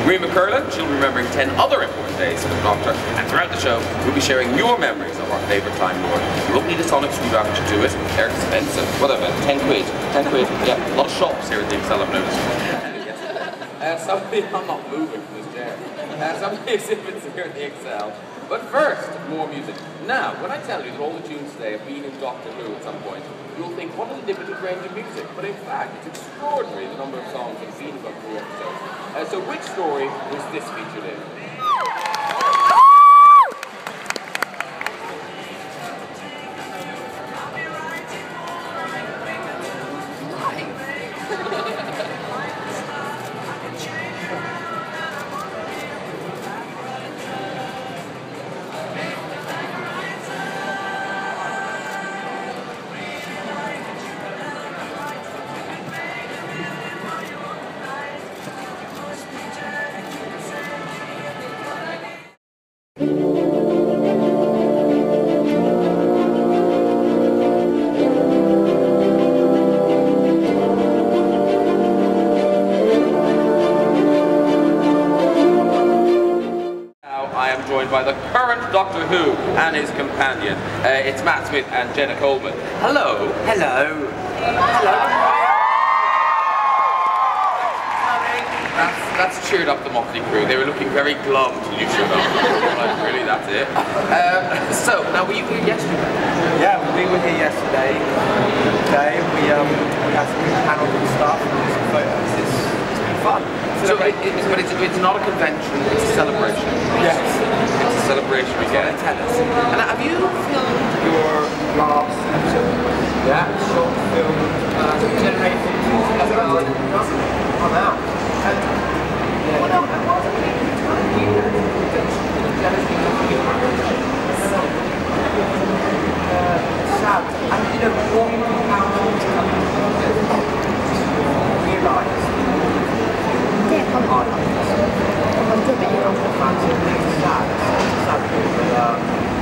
Marie McCurlin, she'll be remembering 10 other important days for the Doctor, and throughout the show, we'll be sharing your memories of our favourite Time Lord. You won't need a sonic screwdriver to do it, they're expensive. Whatever, 10 quid, 10 quid, yeah, a lot of shops here at the Excel I've noticed. Somebody, I'm not moving from this chair. Somebody exhibits here at the Excel. But first, more music. Now, when I tell you that all the tunes today have been in Doctor Who at some point, you'll think, what a limited range of music? But in fact, it's extraordinary the number of songs that have been in Doctor Who episodes. So which story was this featured in? By the current Doctor Who and his companion. It's Matt Smith and Jenna Coleman. Hello. Hello. Hello. That's cheered up the Moffat crew. They were looking very glum till you showed up. Like, really, that's it. So, now were you here yesterday? Yeah, we were here yesterday. We had some good panels and stuff, and some photos. It's been fun. But it's not a convention, it's a celebration. Yes. It's a celebration we get. And have you filmed your last episode? Yeah. Short film, generated. I'm out. And well, no, I wasn't really telling you sad. And you know, what how realised.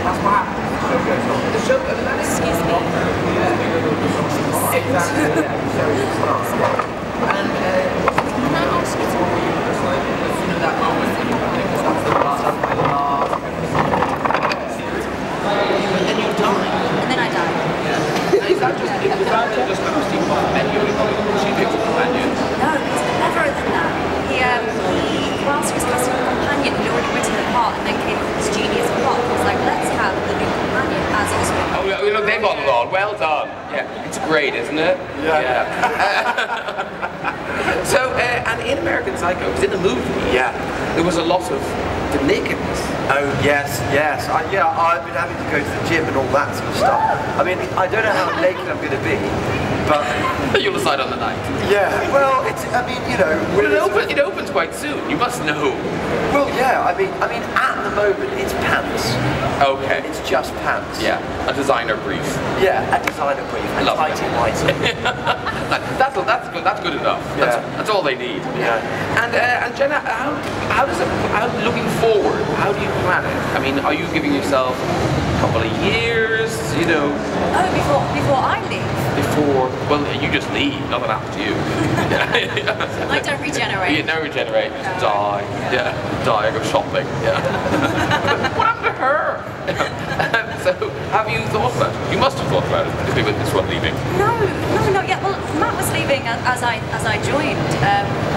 That's what happens. The show goes on. Excuse me. Exactly, yeah. The show just starts. And can I ask you to that moment, because that's the last and then you die. And then I die. Yeah. Is that just kind of Steve menu? She picks a companion? No, it's cleverer than that. Whilst he was casting a companion, he'd already written the part and then came up with this genius plot. He was like, let's have the new companion as Oscar. Oh, look, they got it on. Well done. Yeah, it's great, isn't it? Yeah. So, and in American Psycho, because in the movie, there was a lot of the nakedness. Oh, yes. I've been having to go to the gym and all that sort of stuff. I mean, I don't know how naked I'm going to be, but you'll decide on the night. Yeah. Well, I mean, you know. Well, it opens quite soon. You must know. Well, yeah. I mean, at the moment, it's pants. Okay. It's just pants. Yeah. A designer brief. Yeah, a designer brief. And tighty whites. That's good. That's good enough. Yeah. That's all they need. Yeah. And Jenna, how looking forward? How do you plan it? I mean, are you giving yourself a couple of years? You know. Oh, before I leave. Well, you just leave. Nothing happens to you. I don't regenerate. You never regenerate. No. Die. Yeah. Die. Go shopping. Yeah. What happened to her? So, have you thought about it? You must have thought about it with this one leaving. No, not yet. Well, Matt was leaving as I joined.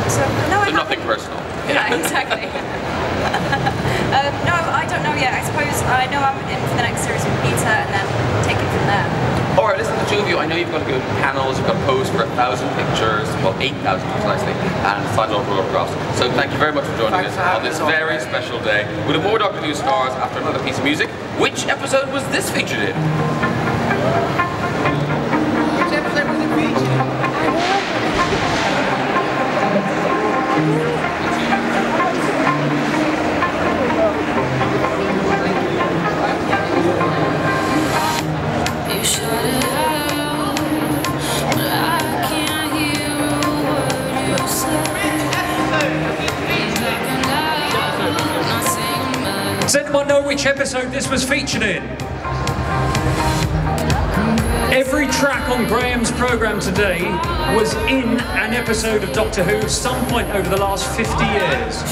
So nothing personal. Yeah, exactly. No, I don't know yet. I suppose I know I'm in for the next series with Peter, and then take it from there. Alright, listen, the two of you, I know you've got to go to panels, you've got to pose for 1,000 pictures, well 8,000 precisely, and sign autographs. So thank you very much for joining us on this very special day. We'll have more Doctor Who stars after another piece of music. Which episode was this featured in? Which episode was it featured in? Does anyone know which episode this was featured in? Every track on Graham's programme today was in an episode of Doctor Who at some point over the last 50 years.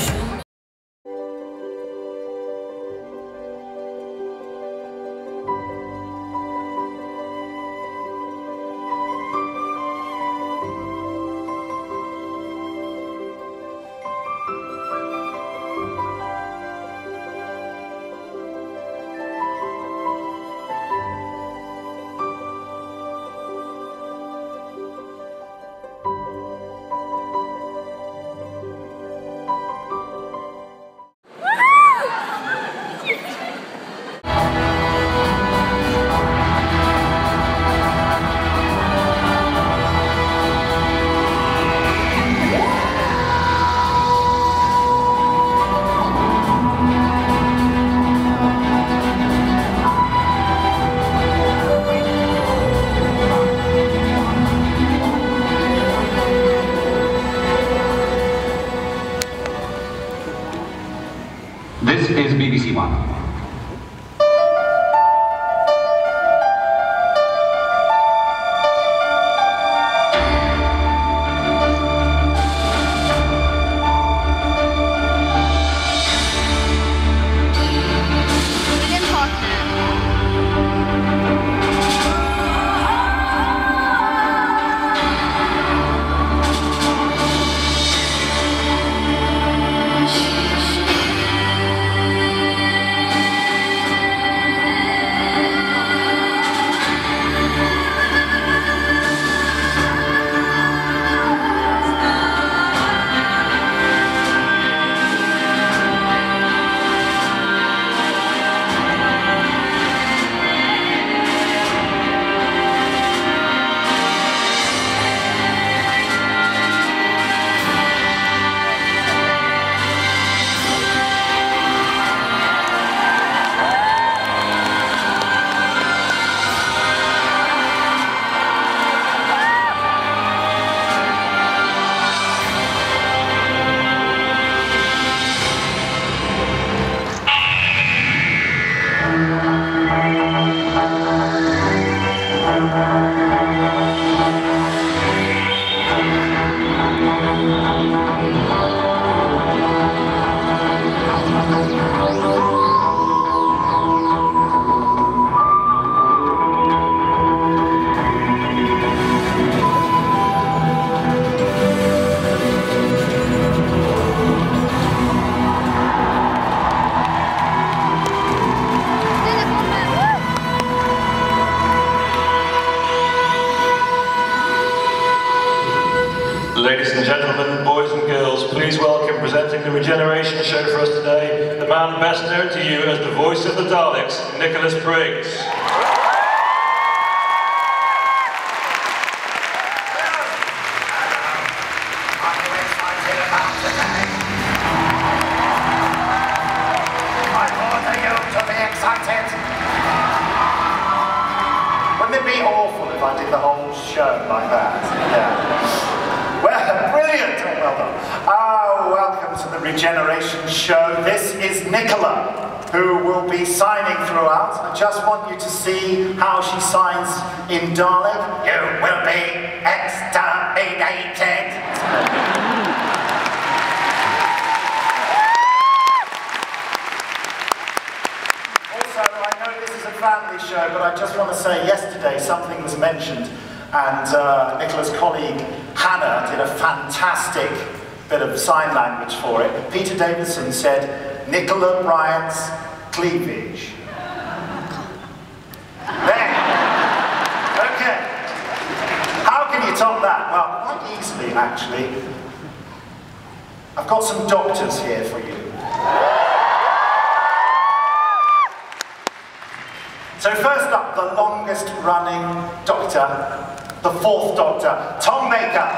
Ladies and gentlemen, boys and girls, please welcome, presenting the Regeneration show for us today, the man best known to you as the voice of the Daleks, Nicholas Briggs. Wouldn't it be awful if I did the whole show like that? Yeah. Well, brilliant! Well done. Welcome to the Regeneration show. This is Nicola, who will be signing throughout. I just want you to see how she signs in Dalek. You will be exterminated. Family show, but I just want to say yesterday something was mentioned, and Nicola's colleague Hannah did a fantastic bit of sign language for it. Peter Davison said, Nicola Bryant's cleavage. There. Okay. How can you top that? Well, quite easily, actually. I've got some doctors here for you. So first up, the longest running Doctor, the fourth Doctor, Tom Baker.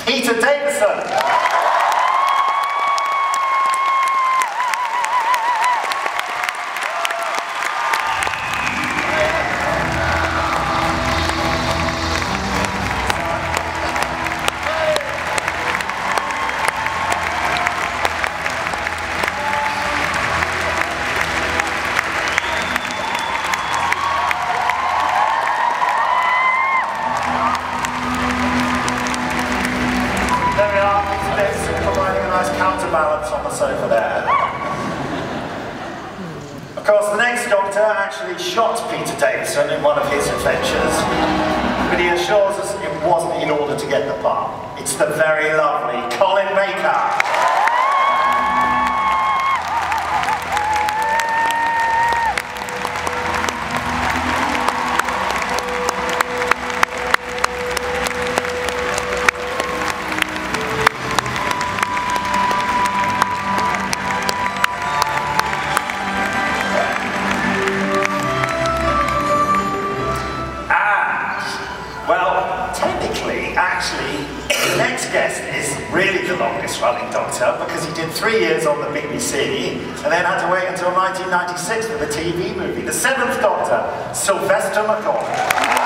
Peter Davison. Counterbalance on the sofa there. Of course, the next Doctor actually shot Peter Davison in one of his adventures, but he assures us it wasn't in order to get the part. It's the very lovely Colin Baker. The next guest is really the longest running Doctor because he did 3 years on the BBC and then had to wait until 1996 for the TV movie. The seventh Doctor, Sylvester McCoy.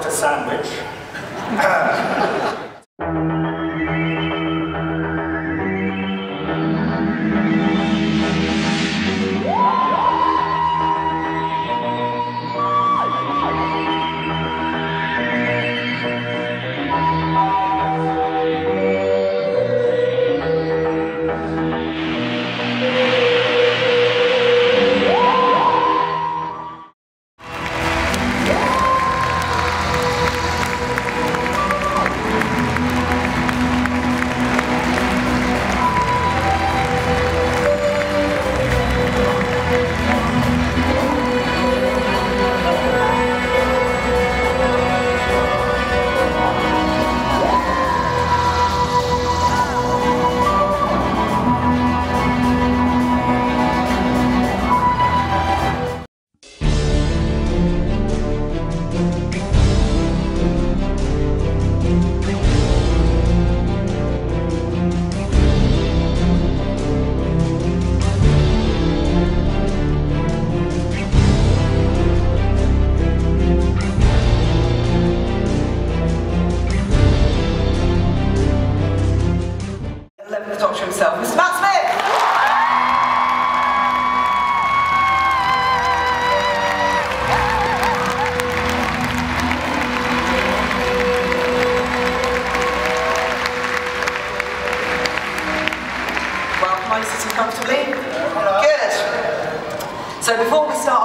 Sandwich.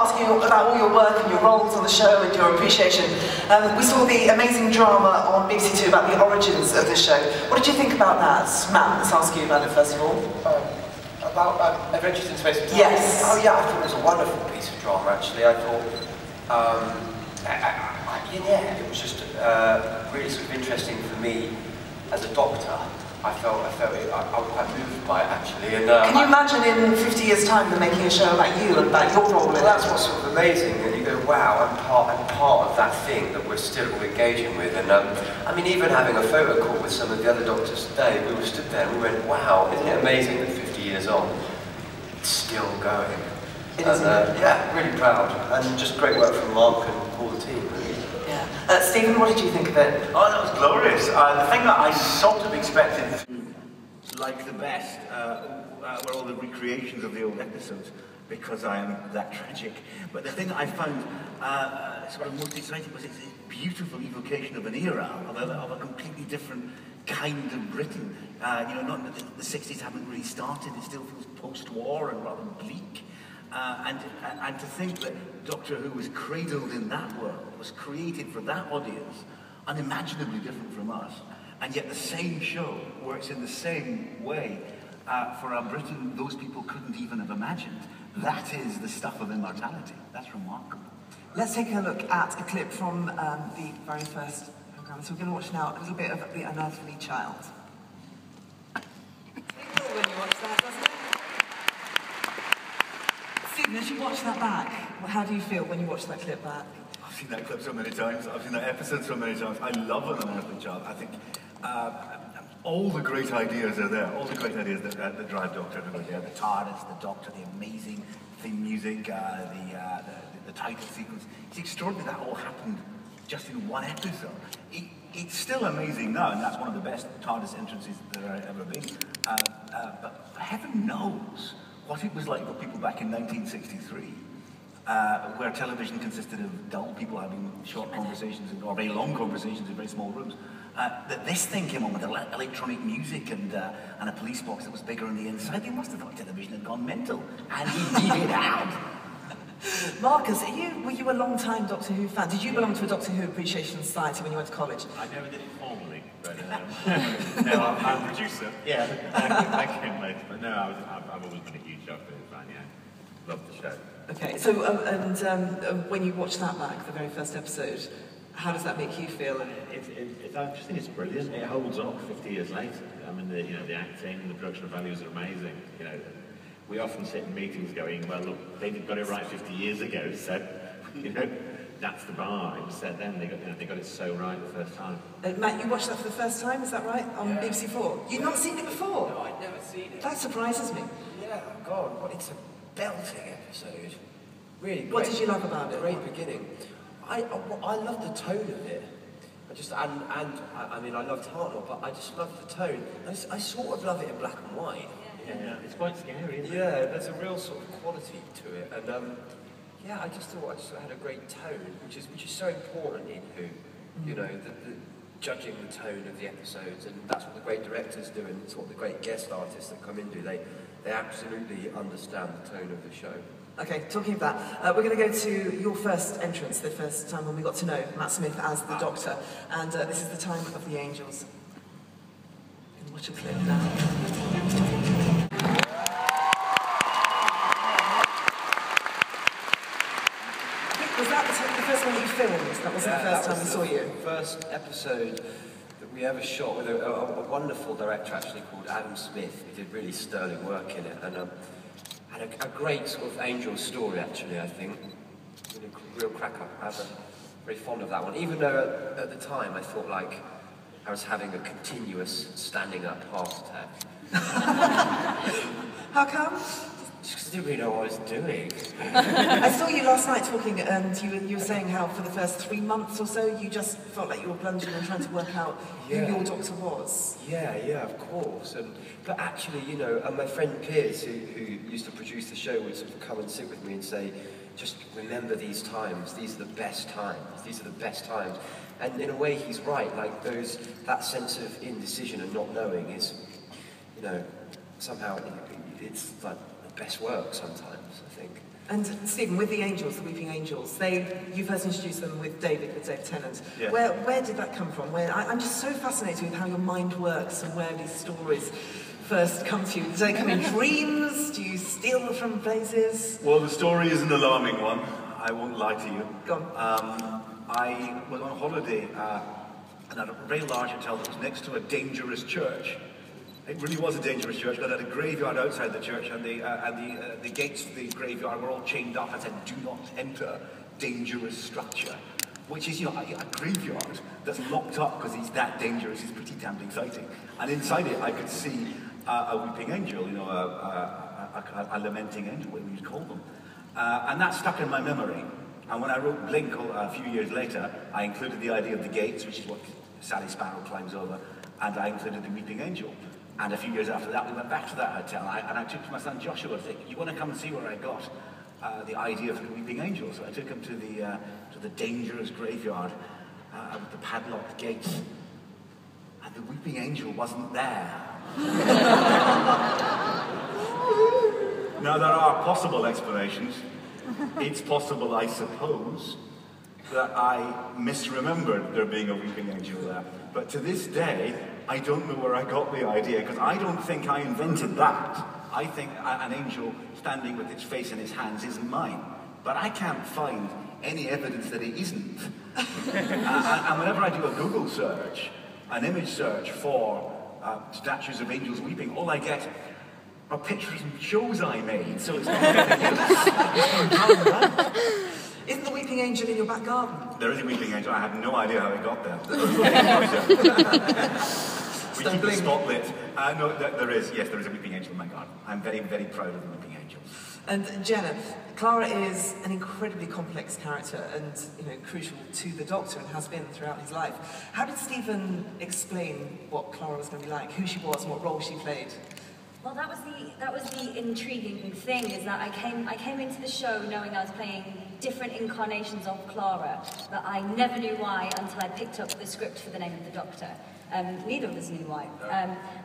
asking you about all your work and your roles on the show and your appreciation. We saw the amazing drama on BBC Two about the origins of the show. What did you think about that? Matt, let's ask you about it first of all. About Adventures in Space and Time? Yes. Oh yeah, I thought it was a wonderful piece of drama actually. I thought, yeah, it was just really sort of interesting for me as a doctor. I was quite moved by it actually. And, can you imagine in 50 years' time them making a show like you and about your role in it? Well, that's what's sort of amazing. And you go, wow, I'm part of that thing that we're still all engaging with. And I mean, even having a photo call with some of the other doctors today, we were stood there and we went, wow, isn't it amazing that 50 years on, it's still going. Yeah, really proud. And just great work from Mark and all the team, really. Yeah. Stephen, what did you think of it? Oh, that was glorious. The thing that I sort of expected to like the best were all the recreations of the old episodes, because I am that tragic. But the thing that I found sort of most exciting was its beautiful evocation of an era, of a completely different kind of Britain. You know, not that the 60s haven't really started, it still feels post-war and rather bleak. And to think that Doctor Who was cradled in that world, was created for that audience, unimaginably different from us, and yet the same show works in the same way for a Britain those people couldn't even have imagined. That is the stuff of immortality. That's remarkable. Let's take a look at a clip from the very first programme. So we're going to watch now a little bit of The Unearthly Child. It's cool when you watch that, doesn't it? Stephen, as you watch that back, how do you feel when you watch that clip back? I've seen that clip so many times. I've seen that episode so many times. I love An Unearthly Child. I think all the great ideas are there. All the great ideas that drive Doctor Who are there. The TARDIS, the Doctor, the amazing theme music, the title sequence. It's extraordinary that all happened just in one episode. It's still amazing now, and that's one of the best TARDIS entrances there have ever been. But heaven knows what it was like for people back in 1963, where television consisted of dull people having short conversations or very long conversations in very small rooms. That this thing came on with electronic music and a police box that was bigger on the inside. They must have thought television had gone mental, and indeed it had. Marcus, were you a long-time Doctor Who fan? Did you belong to a Doctor Who Appreciation Society when you went to college? I never did it formally, but no, I'm a producer. Yeah, I came later, but no, I've always been a huge Doctor Who fan. Yeah, love the show. Okay, so when you watch that back, the very first episode, how does that make you feel? I just think it's brilliant. It holds up 50 years later. I mean, the acting, the production values are amazing. You know, we often sit in meetings going, well, look, they got it right 50 years ago, so you know, that's the bar. It was set then. They got it so right the first time. Matt, you watched that for the first time, is that right? On BBC 4. You'd not seen it before? No, I'd never seen it. That surprises me. Yeah, God, but it's a belting episode. Really great. What did you love about it? Great beginning. I love the tone of it. I mean, I loved Hartnell, but I just love the tone. I sort of love it in black and white. Yeah, it's quite scary, isn't it? Yeah, there's a real sort of quality to it, and yeah, I just thought it had a great tone, which is so important in Who. You know, the judging the tone of the episodes, and that's what the great directors do, and it's what the great guest artists that come in do. They absolutely understand the tone of the show. Okay, talking of that, we're going to go to your first entrance, the first time when we got to know Matt Smith as the Doctor, and this is the time of the Angels. You can watch a clip now. Was that the first one that you filmed? That wasn't the first time we saw you? First episode that we ever shot with a wonderful director actually called Adam Smith. He did really sterling work in it, and had a great sort of angel story actually, I think. A real cracker. I'm very fond of that one, even though at the time I thought like I was having a continuous standing up heart attack. How come? Just because I didn't really know what I was doing. I saw you last night talking, and you were saying how for the first 3 months or so you just felt like you were plunging and trying to work out who your Doctor was. Yeah, of course. But actually, you know, my friend Piers, who used to produce the show, would sort of come and sit with me and say, just remember these times. These are the best times. These are the best times. And in a way, he's right. Like that sense of indecision and not knowing is, you know, somehow it's like best work sometimes, I think. And Stephen, with the Angels, the Weeping Angels, you first introduced them with Dave Tennant. Yeah. Where did that come from? I'm just so fascinated with how your mind works and where these stories first come to you. Do they come in dreams? Do you steal them from places? Well, the story is an alarming one. I won't lie to you. Go on. I was on holiday and at a very large hotel that was next to a dangerous church. It really was a dangerous church, but at a graveyard outside the church, and the gates of the graveyard were all chained up and said, "Do not enter, dangerous structure." Which is, a graveyard that's locked up because it's that dangerous. It's pretty damn exciting. And inside it, I could see a weeping angel, a lamenting angel, whatever you'd call them. And that stuck in my memory. And when I wrote Blink a few years later, I included the idea of the gates, which is what Sally Sparrow climbs over, and I included the weeping angel. And a few years after that, we went back to that hotel, and I took to my son Joshua to say, "You want to come and see where I got the idea for the weeping angel?" So I took him to the dangerous graveyard with the padlocked gates, and the weeping angel wasn't there. Now, there are possible explanations. It's possible, I suppose, that I misremembered there being a weeping angel there. But to this day, I don't know where I got the idea, because I don't think I invented that. I think an angel standing with its face in its hands isn't mine. But I can't find any evidence that it isn't. And whenever I do a Google search, an image search for statues of angels weeping, all I get are pictures and shows I made, so it's not Isn't the weeping angel in your back garden? There is a weeping angel. I have no idea how it got there. We keep the spot lit. No, there is. Yes, there is a weeping angel in my garden. I'm very, very proud of the weeping angel. And Jenna, Clara is an incredibly complex character and crucial to the Doctor and has been throughout his life. How did Stephen explain what Clara was going to be like, who she was and what role she played? Well, that was the intriguing thing, is that I came into the show knowing I was playing different incarnations of Clara, but I never knew why until I picked up the script for the name of the Doctor. Neither of us knew why,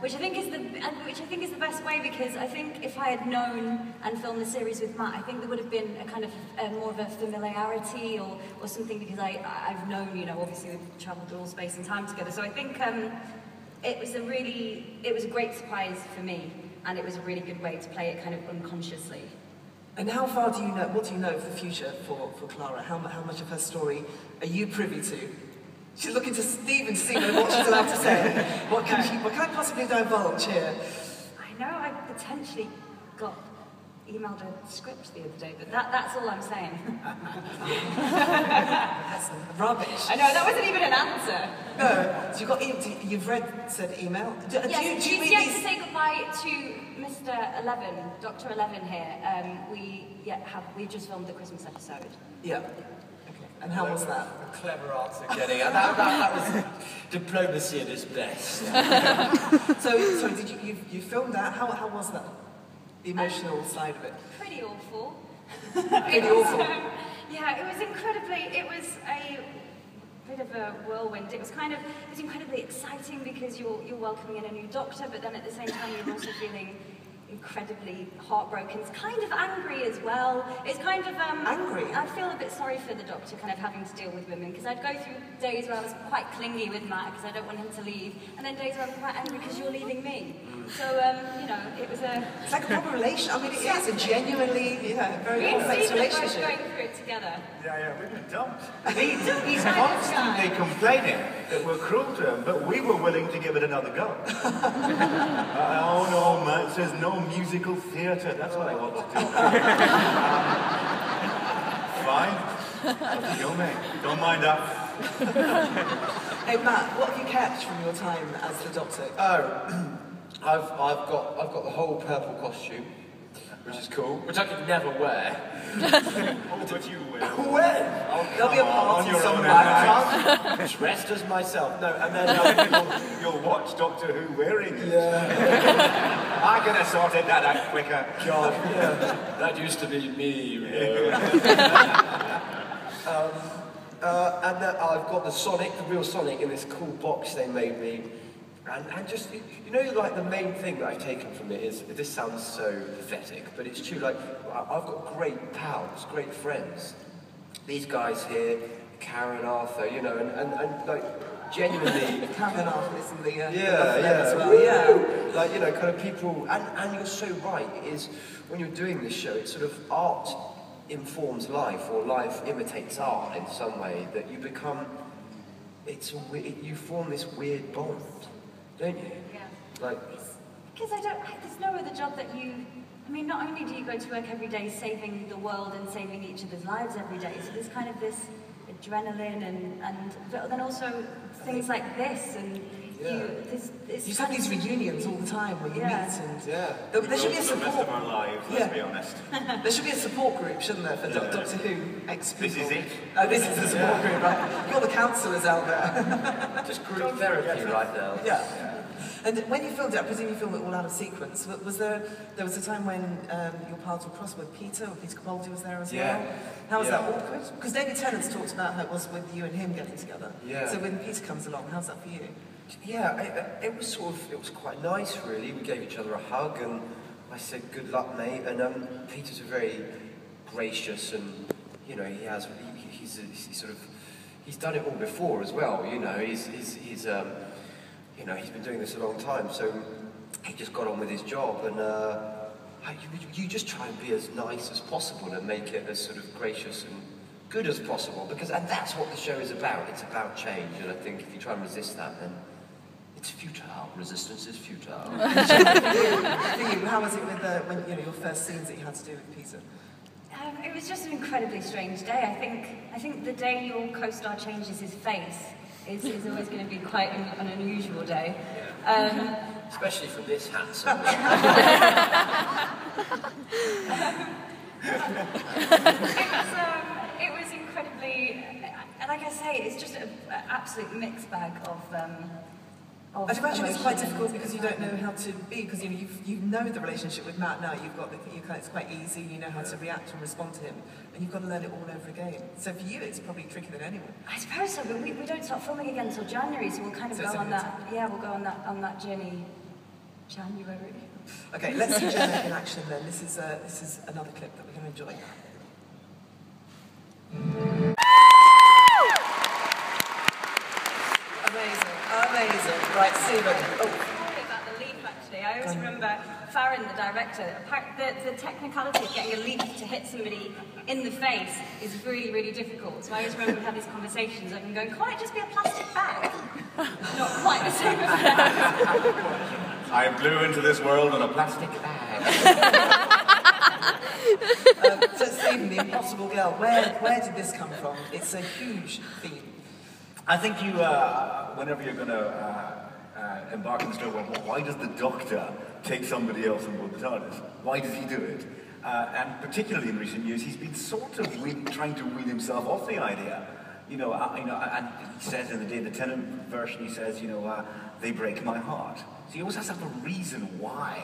which I think is the best way, because I think if I had known and filmed the series with Matt, I think there would have been a kind of more of a familiarity or something, because I've known, obviously we've travelled through all space and time together. So I think it was a great surprise for me, and it was a really good way to play it kind of unconsciously. And how far do you know? What do you know of the future for Clara? How much of her story are you privy to? She's looking to Stephen to see what she's allowed to say. What can I possibly divulge here? I know I potentially got emailed a script the other day, but that's all I'm saying. That's rubbish. I know, that wasn't even an answer. No, so you've read said email? Yes, she's yet to say goodbye to Mr. 11, Dr. 11 here. We just filmed the Christmas episode. Yeah. And how was that? A clever answer, Jenny. That was diplomacy at its best. So did you filmed that? How was that? The emotional side of it? Pretty awful. Pretty awful? Yeah, it was incredibly, it was a bit of a whirlwind. It was incredibly exciting because you're welcoming in a new Doctor, but then at the same time you're also feeling incredibly heartbroken. It's kind of angry as well. It's kind of angry. I feel a bit sorry for the Doctor kind of having to deal with women, because I'd go through days where I was quite clingy with Matt because I don't want him to leave, and then days where I'm quite angry because you're leaving me. So it was a... It's like a proper relation. I mean, it is a genuinely, very complex relationship. We're going through it together. Yeah, we've been dumped. He's constantly complaining that we're cruel to him, but we were willing to give it another go. Oh no, Matt says no musical theatre. That's what I want to do. Fine. Off you go, mate. Don't mind that. Hey Matt, what have you kept from your time as the Doctor? I've got the whole purple costume, which is cool, which I could never wear. But you will. When? There'll be a party somewhere. Dressed as myself. No, and then you'll watch Doctor Who wearing it. Yeah. I could have sorted that out quicker. God, yeah. That used to be me. And then I've got the real Sonic in this cool box they made me. And just, you know, like the main thing that I've taken from it is, this sounds so pathetic, but it's true, like, I've got great pals, great friends. These guys here, Clara and Arthur, you know, and like, genuinely... Clara and Arthur is in the... yeah. As well, yeah. Like, you know, kind of people, and you're so right, it is, when you're doing this show, it's sort of art informs life, or life imitates art in some way, that you become, you form this weird bond. Don't you? Yeah. Like, because there's no other job that you, I mean, not only do you go to work every day saving the world and saving each other's lives every day, so there's kind of this adrenaline but then also things like this, and you have these reunions all the time where you meet, and there should be a support. The rest of our lives, let's be honest. There should be a support group, shouldn't there, for Doctor Who ex-people? This is it. Oh, this is the support group, right? You're the counsellors out there. just group therapy right now. Yeah. And when you filmed it, I presume you filmed it all out of sequence. Was there was a time when your paths were crossed with Peter, or Peter Capaldi was there as well? How was that awkward? Because David Tennant's talked about how it was with you and him getting together. Yeah. So when Peter comes along, how's that for you? Yeah, it was quite nice, really. We gave each other a hug, and I said, "Good luck, mate." And Peter's a very gracious, and you know, he's done it all before as well. You know, you know, he's been doing this a long time, so he just got on with his job, and you just try and be as nice as possible and make it as sort of gracious and good as possible, and that's what the show is about. It's about change, and I think if you try and resist that, then it's futile. Resistance is futile. For you, how was it with when your first scenes that you had to do with Peter? It was just an incredibly strange day. I think the day your co-star changes his face is always going to be quite an unusual day. Especially from this handsome. It was incredibly, and like I say, it's just an absolute mixed bag of I'd imagine it's quite difficult because you don't know how to be, because you know the relationship with Matt now. It's quite easy. You know how to react and respond to him, and you've got to learn it all over again. So for you, it's probably trickier than anyone. I suppose so, but we don't start filming again until January, so we'll kind of go on that. Yeah, we'll go on that journey. January. Okay, let's see Jenna in action then. This is another clip that we're going to enjoy. Amazing. Right, Stephen. Oh. About the leaf, actually. I always remember Farron, the director, the technicality of getting a leaf to hit somebody in the face is really, really difficult. So I always remember we had these conversations of him going, can't it just be a plastic bag? Not quite the same effect. I blew into this world in a plastic bag. So Stephen, the Impossible Girl, where did this come from? It's a huge theme. I think you, whenever you're going to embark on the story, why does the Doctor take somebody else on board the TARDIS? Why does he do it? And particularly in recent years, he's been sort of trying to wean himself off the idea. And he says in the David Tennant version, he says, they break my heart. So he always has to have a reason why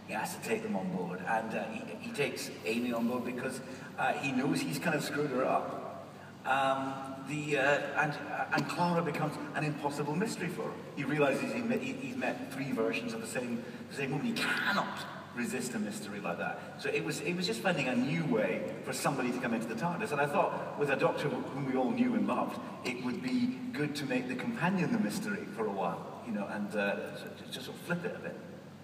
he has to take them on board. And he takes Amy on board because he knows he's kind of screwed her up. And Clara becomes an impossible mystery for him. He realizes he's met three versions of the same woman. He cannot resist a mystery like that. So it was just finding a new way for somebody to come into the TARDIS. And I thought, with a Doctor whom we all knew and loved, it would be good to make the companion the mystery for a while, and just sort of flip it a bit.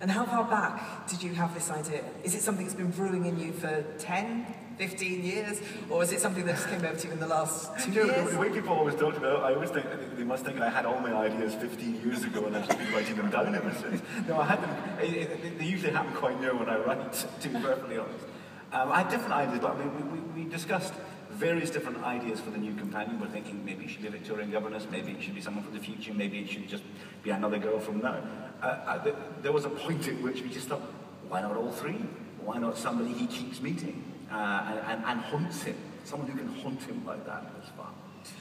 And how far back did you have this idea? Is it something that's been brewing in you for 10, 15 years? Or is it something that just came over to you in the last 2 years? The way people always talk about it, I always think they must think I had all my ideas 15 years ago and I've just been writing them down ever since. No, I had them. They usually happen quite near when I write, to be perfectly honest. I had different ideas, but we discussed various different ideas for the new companion. We're thinking maybe it should be a Victorian governess, maybe it should be someone from the future, maybe it should just be another girl from now. There was a point at which we just thought, why not all three? Why not somebody he keeps meeting and haunts him? Someone who can haunt him like that was fun.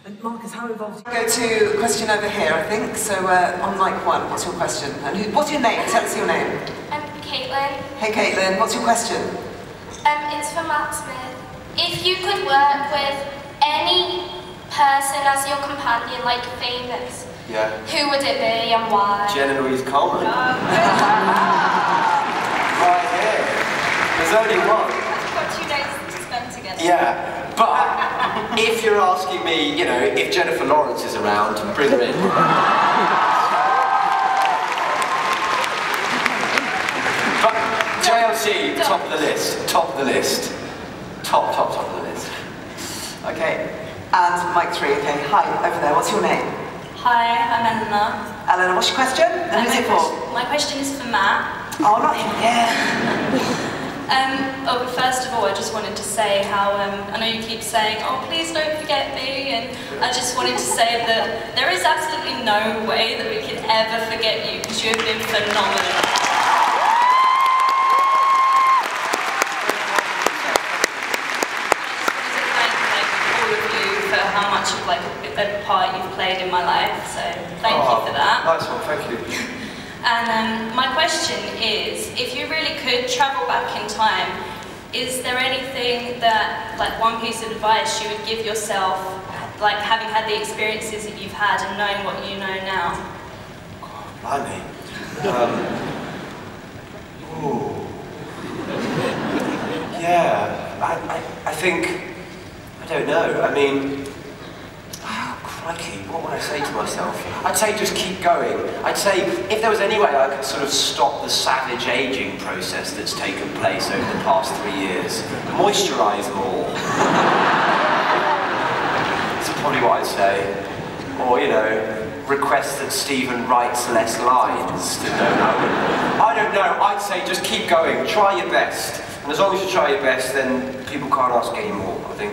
And Marcus, how involved? Go to a question over here, I think. So on mic 1, what's your question? And what's your name? Tell us your name. I'm Caitlin. Hey Caitlin, what's your question? It's for Matt Smith. If you could work with any person as your companion, like famous, Yeah. Who would it be and why? Jenna Coleman. Right here. There's only one. We've got 2 days to spend together. Yeah, but if you're asking me, you know, if Jennifer Lawrence is around, bring her in. But JLC, top of the list. Top of the list. Top of the list. Okay. And mic 3, okay. Hi, over there. What's your name? Hi, I'm Eleanor. Eleanor, what's your question? And who's it for? My question is for Matt. Oh, not him. Yeah. First of all, I just wanted to say how, I know you keep saying, oh, please don't forget me, and I just wanted to say that there is absolutely no way that we can ever forget you, because you have been phenomenal. How much of like a part you've played in my life, so thank you for that. Nice one, thank you. And my question is, if you really could travel back in time, is there anything that, like one piece of advice you would give yourself, like having had the experiences that you've had and knowing what you know now? Blimey. Yeah, I think, I don't know, I mean, crikey, what would I say to myself? I'd say just keep going. I'd say if there was any way I could sort of stop the savage aging process that's taken place over the past 3 years, moisturise more. That's probably what I'd say. Or, you know, request that Stephen writes less lines to know. I don't know, I'd say just keep going, try your best. And as long as you try your best, then people can't ask any more, I think.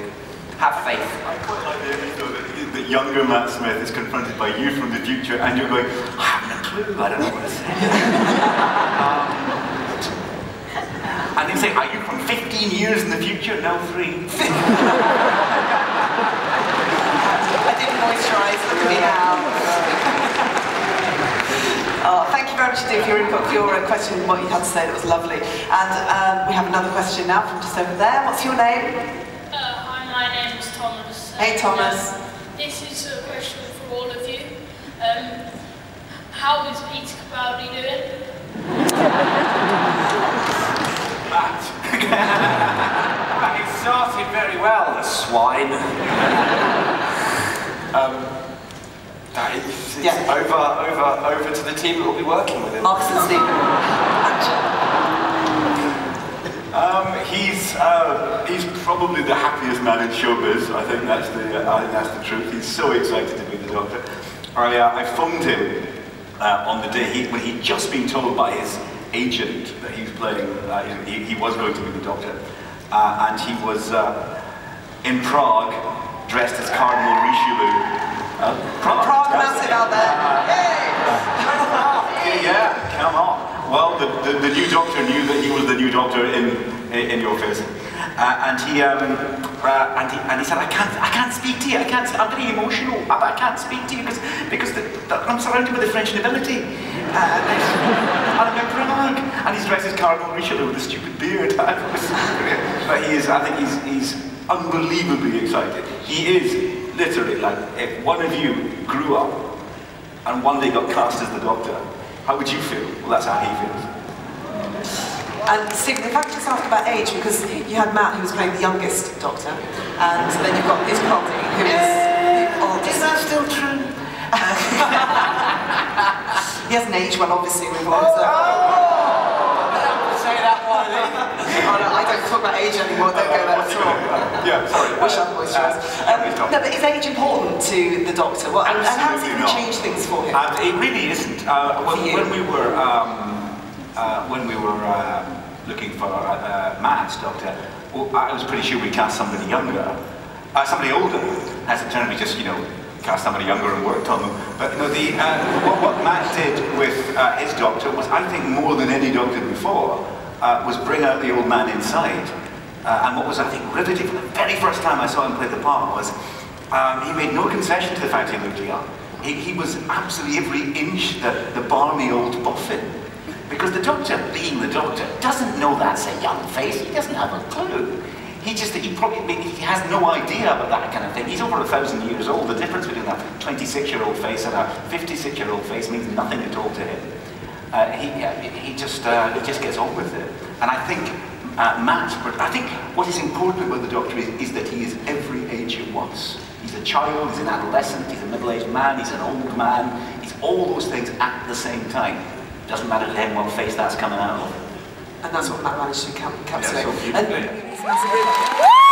Have faith. I quite like the image though that younger Matt Smith is confronted by you from the future and you're going, I haven't a clue, I don't know what to say. And you say, are you from 15 years in the future? No, 3. I didn't moisturise, look at me now. Thank you very much indeed for your input, for your question, what you had to say, that was lovely. And we have another question now from just over there. What's your name? Hi, my name is Thomas. Hey Thomas. This is a question for all of you. How is Peter Capaldi doing? Matt. He started very well, the swine. It's over to the team that will be working with him. Marcus and Stephen. He's probably the happiest man in showbiz. I think that's the truth. He's so excited to be the Doctor. I phoned him on the day when he'd just been told by his agent that he was playing. He was going to be the Doctor, and he was in Prague, dressed as Cardinal Richelieu. Prague massive out there. Yay! Yeah, come on. Well, the new Doctor knew that he was the new Doctor in your face, and he said, I can't speak to you. I'm very emotional. I can't speak to you because I'm surrounded with the French nobility. And I'm in Prague, and he's dressed as Cardinal Richelieu with a stupid beard. But I think he's unbelievably excited. He is literally like, if one of you grew up and one day got cast as the Doctor, how would you feel? Well, that's how he feels. And Stephen, if I could just ask about age, because you had Matt, who was playing the youngest Doctor, and then you've got his Capaldi, who is the oldest. Is that still true? He hasn't aged well, obviously, we've all observed. Say that one. Oh, no, I don't talk about age anymore, don't go there at all. Yeah, sorry. Wish I'd moisturised. No, but is age important to the Doctor? Well, and how does it really change things for him? It really isn't. When we were looking for Matt's Doctor, I was pretty sure we cast somebody younger, somebody older. As it turned out, we just, cast somebody younger and worked on them. But what Matt did with his Doctor was, I think, more than any Doctor before, was bring out the old man inside. And what was, I think, riveting for the very first time I saw him play the part was, he made no concession to the fact he looked young. He was absolutely every inch the balmy old boffin. Because the Doctor, being the Doctor, doesn't know that's a young face. He doesn't have a clue. he has no idea about that kind of thing. He's over 1,000 years old. The difference between a 26-year-old face and a 56-year-old face means nothing at all to him. He just gets on with it. And I think I think what is important about the Doctor is that he is every age at once. He's a child, he's an adolescent, he's a middle-aged man, he's an old man. He's all those things at the same time. Doesn't matter to him what face that's coming out of. And that's what Matt managed to encapsulate. Yeah, so